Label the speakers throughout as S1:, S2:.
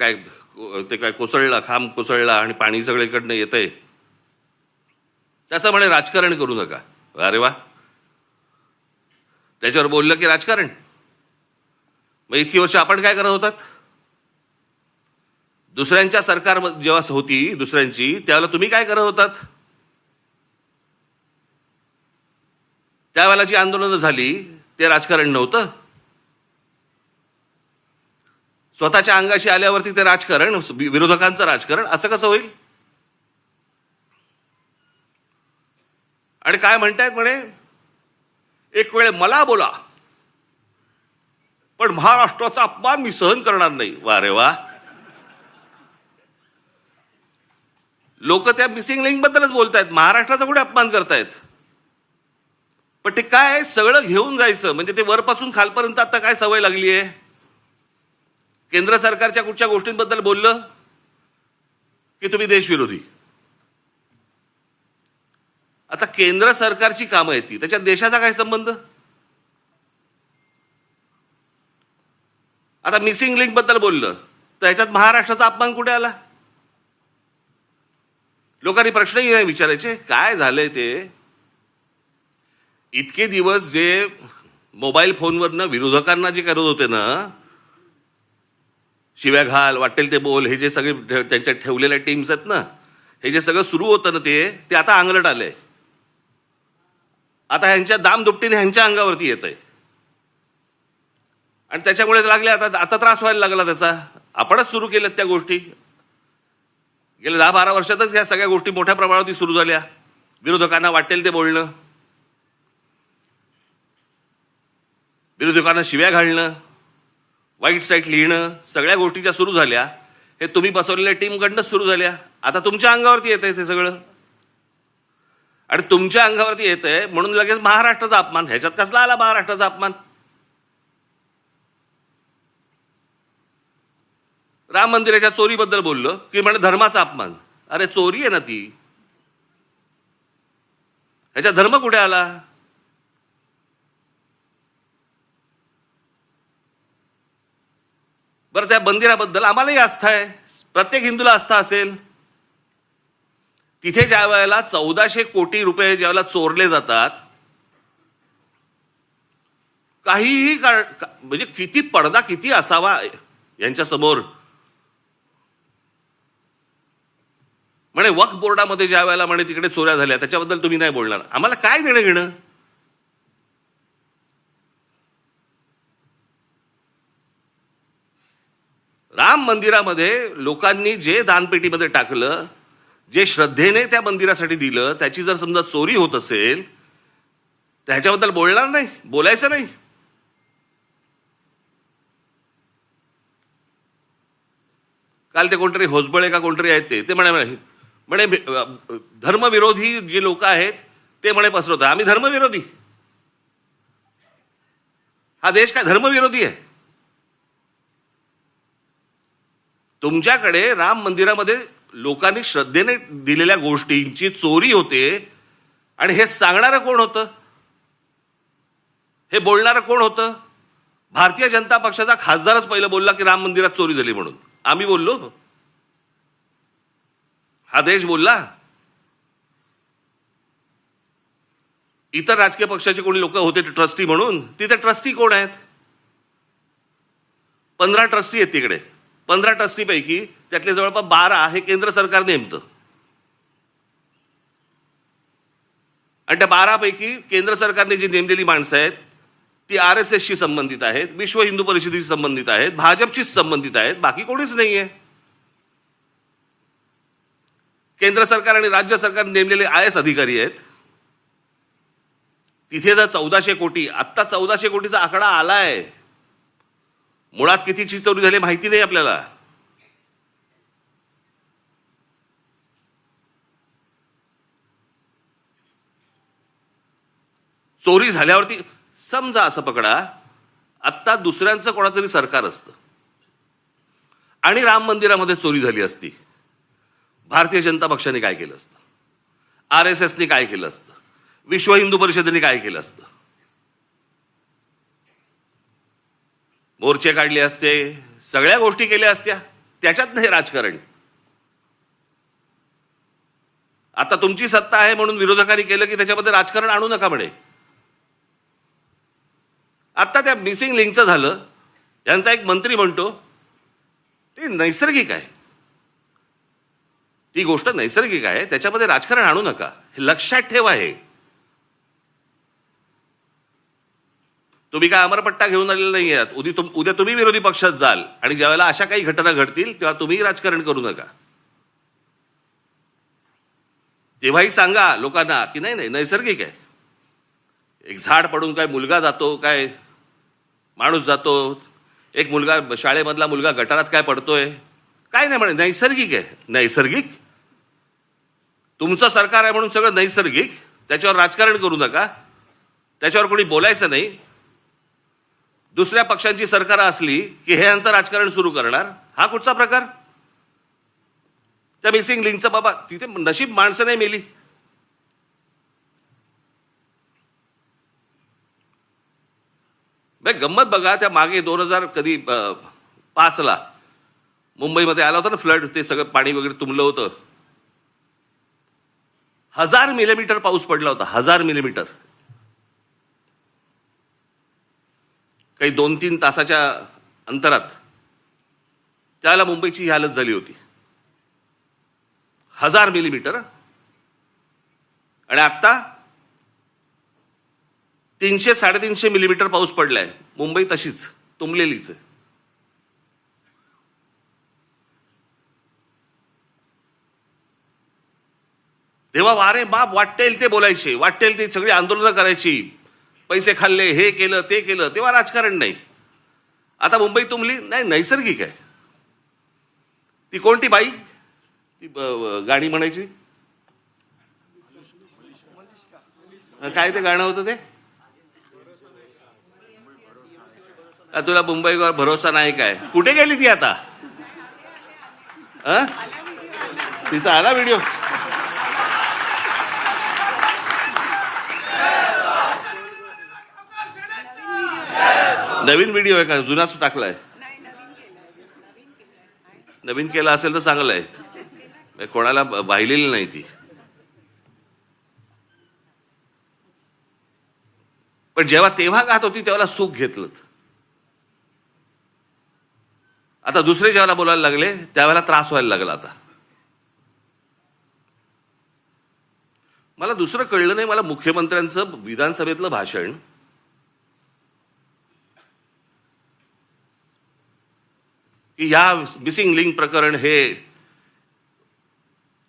S1: काय ते काय कोसळला, खांब कोसळला आणि पाणी सगळीकडनं येतंय, त्याचं म्हणे राजकारण करू नका. अरे वा, त्याच्यावर बोललं की राजकारण. मग इतकी वर्ष आपण काय करत होतात? दुसऱ्यांच्या सरकार जेव्हा होती दुसऱ्यांची, त्यावेळेला तुम्ही काय करत होतात? त्यावेळेला जी आंदोलनं झाली ते राजकारण नव्हतं. स्वतःच्या अंगाशी आल्यावरती ते राजकारण, विरोधकांचं राजकारण, असं कसं होईल? आणि काय म्हणतायत म्हणे, एक वेळ मला बोला पण महाराष्ट्राचा अपमान मी सहन करणार नाही. वा रे वा, लोक त्या मिसिंग लिंक बद्दलच बोलतायत, महाराष्ट्राचा कुठे अपमान करतायत? पण ते काय सगळं घेऊन जायचं, म्हणजे ते वरपासून खालपर्यंत आता काय सवय लागली आहे. केंद्र सरकारच्या कुठच्या गोष्टींबद्दल बोललं की तुम्ही देशविरोधी. आता केंद्र सरकारची कामं आहेत ती, त्याच्यात देशाचा काय संबंध? आता मिसिंग लिंक बद्दल बोललं तर ह्याच्यात महाराष्ट्राचा अपमान कुठे आला? लोकांनी प्रश्नही नाही विचारायचे काय झालंय ते. इतके दिवस जे मोबाईल फोनवरनं विरोधकांना जे करत होते ना, शिव्या घाल, वाटेल ते बोल, हे जे सगळे त्यांच्या ठेवलेल्या टीम्स आहेत ना, हे जे सगळं सुरू होतं ना, ते आता अंगलट आलंय. आता ह्यांच्या दामदुपटीने ह्यांच्या अंगावरती येत आहे आणि त्याच्यामुळे लागले आता त्रास व्हायला लागला त्याचा. आपणच सुरू केल्यात त्या गोष्टी. गेल्या 10-12 वर्षातच ह्या सगळ्या गोष्टी मोठ्या प्रमाणावरती सुरू झाल्या. विरोधकांना वाटेल ते बोलणं, विरोधकांना शिव्या घालणं, वाईट साईट लिहिणं, सगळ्या गोष्टी ज्या सुरू झाल्या हे तुम्ही बसवलेल्या टीमकडनंच सुरू झाल्या. आता तुमच्या अंगावरती येत आहे ते सगळं, आणि तुमच्या अंगावरती येत आहे म्हणून लगेच महाराष्ट्राचा अपमान. ह्याच्यात कसला आला महाराष्ट्राचा अपमान? राम मंदिराच्या चोरीबद्दल बोललो की म्हणे धर्माचा अपमान. अरे चोरी आहे ना ती, ह्याच्यात धर्म कुठे आला? बरं, त्या मंदिराबद्दल आम्हालाही आस्था आहे, प्रत्येक हिंदूला आस्था असेल. तिथे ज्या वेळेला 1400 कोटी रुपये ज्यावेळेला चोरले जातात, काहीही म्हणजे किती पडदा किती असावा यांच्या समोर. म्हणे वक्फ बोर्डामध्ये ज्या वेळेला म्हणे तिकडे चोऱ्या झाल्या त्याच्याबद्दल तुम्ही नाही बोलणार. आम्हाला काय देणं घेणं? राम मंदिरामध्ये लोकांनी जे दानपेटीमध्ये टाकलं, जे श्रद्धेने त्या मंदिरासाठी दिलं, त्याची जर समजा चोरी होत असेल तर ह्याच्याबद्दल बोलणार नाही, बोलायचं नाही. काल ते कोणतरी होसबळे का कोणतरी आहेत ते म्हणे म्हणे धर्मविरोधी जे लोक आहेत ते म्हणे पसरवतात. आम्ही धर्मविरोधी? हा देश काय धर्मविरोधी आहे? तुमच्याकडे राम मंदिरामध्ये लोकांनी श्रद्धेने दिलेल्या गोष्टींची चोरी होते आणि हे सांगणारं कोण होतं? हे बोलणारं कोण होतं? भारतीय जनता पक्षाचा खासदारच पहिलं बोलला की राम मंदिरात चोरी झाली म्हणून. आम्ही बोललो? हा देश बोलला? इतर राजकीय पक्षाचे कोणी लोक होते ट्रस्टी म्हणून, तिथे ट्रस्टी कोण आहेत? 15 ट्रस्टी आहेत तिकडे. 15 ट्रस्टीपैकी त्यातले जवळपास 12 हे केंद्र सरकार नेमतं, आणि त्या 12 पैकी केंद्र सरकारने जी नेमलेली माणसं आहेत ती RSSशी संबंधित आहेत, विश्व हिंदू परिषदेशी संबंधित आहेत, भाजपशीच संबंधित आहेत, बाकी कोणीच नाहीये. केंद्र सरकार आणि राज्य सरकार नेमलेले IS अधिकारी आहेत. तिथे जर 1400 कोटी, आत्ता 1400 कोटीचा आकडा आलाय, मुळात कितीची चोरी झाली माहिती नाही आपल्याला. चोरी झाल्यावरती समजा असं पकडा, आत्ता दुसऱ्यांचं कोणातरी सरकार असतं आणि राम मंदिरामध्ये चोरी झाली असती, भारतीय जनता पक्षाने काय केलं असतं? RSSने काय केलं असतं? विश्व हिंदू परिषदेने काय केलं असतं? मोर्चे काढले असते, सगळ्या गोष्टी केल्या असत्या, त्याच्यात नाही राजकारण. आता तुमची सत्ता आहे म्हणून विरोधकांनी केलं की त्याच्यामध्ये राजकारण आणू नका म्हणे. आता त्या मिसिंग लिंकचं झालं, यांचा एक मंत्री म्हणतो ते नैसर्गिक आहे, ती गोष्ट नैसर्गिक आहे, त्याच्यामध्ये राजकारण आणू नका, हे लक्षात ठेवा. हे तुम्ही काय अमरपट्टा घेऊन आलेला नाही आहात. उद्या तुम्ही विरोधी पक्षात जाल आणि ज्यावेळेला अशा काही घटना घडतील तेव्हा तुम्ही राजकारण करू नका. तेव्हाही सांगा लोकांना की नाही नाही नैसर्गिक आहे. एक झाड पडून काय मुलगा जातो, काय माणूस जातो, एक मुलगा शाळेमधला मुलगा गटारात काय पडतोय, काय नाही म्हणे, नैसर्गिक आहे. नैसर्गिक? तुमचं सरकार आहे म्हणून सगळं नैसर्गिक, त्याच्यावर राजकारण करू नका, त्याच्यावर कोणी बोलायचं नाही. दुसऱ्या पक्षांची सरकार असली की हे यांचं राजकारण सुरू करणार, हा कुठचा प्रकार? त्या मिसिंग लिंकचं बाबा तिथे नशीब माणसं नाही मेली. गंमत बघा, त्या मागे 2005 मुंबईमध्ये आला होता ना फ्लड, ते सगळं पाणी वगैरे तुंबलं होतं. 1000 मिलीमीटर पाऊस पडला होता, 1000 मिलीमीटर. काही 2-3 तासाच्या अंतरात त्याला मुंबईची ही हालत झाली होती. 1000 मिलीमीटर. आणि आता 300-350 मिलीमीटर पाऊस पडलाय. मुंबई तशीच तुंबलेलीच आहे. तेव्हा वारे बाप वाटेल ते बोलायचे, वाटेल ते सगळी आंदोलनं करायची, पैसे खाल्ले, हे केलं ते केलं, तेव्हा राजकारण नाही. आता मुंबई तुंबली, नाही नैसर्गिक आहे. ती कोणती बाई ती गाणी म्हणायची, काय ते गाणं होतं ते, तुला मुंबईवर भरोसा नाही काय, कुठे गेली ती आता? तिचा आला व्हिडिओ. नवीन व्हिडिओ आहे का, जुनाच टाकलाय? नवीन केला असेल तर चांगलं आहे, कोणाला वाहिलेली नाही ती. पण तेव्हा गात होती तेव्हा सुख घेतलं. आता दुसरे जेव्हा बोलायला लागले त्यावेळेला त्रास व्हायला लागला. आता मला दुसरं कळलं नाही, मला मुख्यमंत्र्यांचं विधानसभेतलं भाषण की या मिसिंग लिंक प्रकरण हे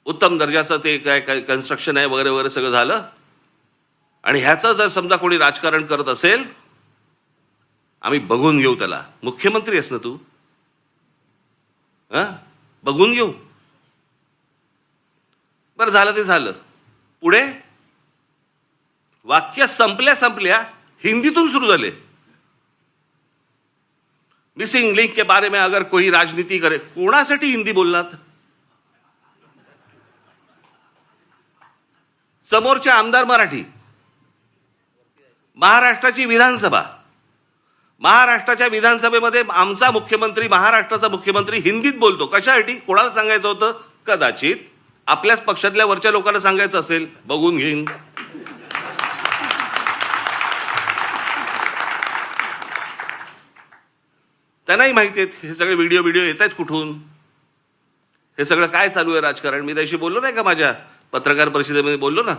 S1: उत्तम दर्जाचं ते काय कन्स्ट्रक्शन आहे वगैरे वगैरे सगळं झालं, आणि ह्याचं जर समजा कोणी राजकारण करत असेल आम्ही बघून घेऊ त्याला. मुख्यमंत्री आहेस ना तू, बघून घेऊ. बरं झालं ते झालं. पुढे वाक्य संपल्या हिंदीतून सुरू झाले. मिसिंग लिंक के बारे में अगर कोई राजनीति करे, कोणासाठी हिंदी बोलणार? समोरचे आमदार मराठी, महाराष्ट्राची विधानसभा, महाराष्ट्राच्या विधानसभेमध्ये आमचा मुख्यमंत्री, महाराष्ट्राचा मुख्यमंत्री हिंदीत बोलतो. कशासाठी? कोणाला सांगायचं होतं? कदाचित आपल्याच पक्षातल्या वरच्या लोकांना सांगायचं असेल, बघून घेईन. त्यांनाही माहिती आहेत हे सगळे व्हिडिओ येत आहेत कुठून, हे सगळं काय चालू आहे राजकारण. मी त्याशी बोललो नाही का, माझ्या पत्रकार परिषदेमध्ये बोललो ना,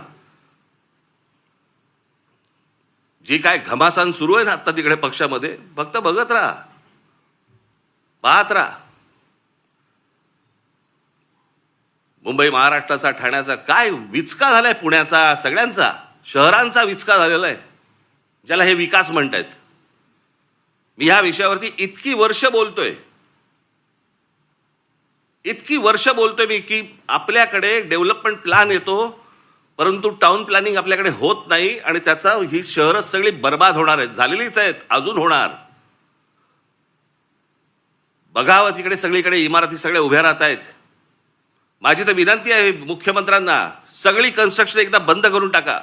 S1: जी काय घमासान सुरू आहे ना आता तिकडे पक्षामध्ये, फक्त बघत राहा, पाहत राहा. मुंबई महाराष्ट्राचा, ठाण्याचा काय विचका झालाय, पुण्याचा, सगळ्यांचा शहरांचा विचका झालेला आहे, ज्याला हे विकास म्हणतायत. मी ह्या विषयावरती इतकी वर्ष बोलतोय मी की आपल्याकडे डेव्हलपमेंट प्लॅन येतो परंतु टाउन प्लॅनिंग आपल्याकडे होत नाही, आणि त्याचा ही शहरच सगळी बर्बाद होणार आहेत, झालेलीच आहेत, अजून होणार. बघावं तिकडे सगळीकडे इमारती सगळ्या उभ्या राहत आहेत. माझी तर विनंती आहे मुख्यमंत्र्यांना, सगळी कन्स्ट्रक्शन एकदा बंद करून टाका.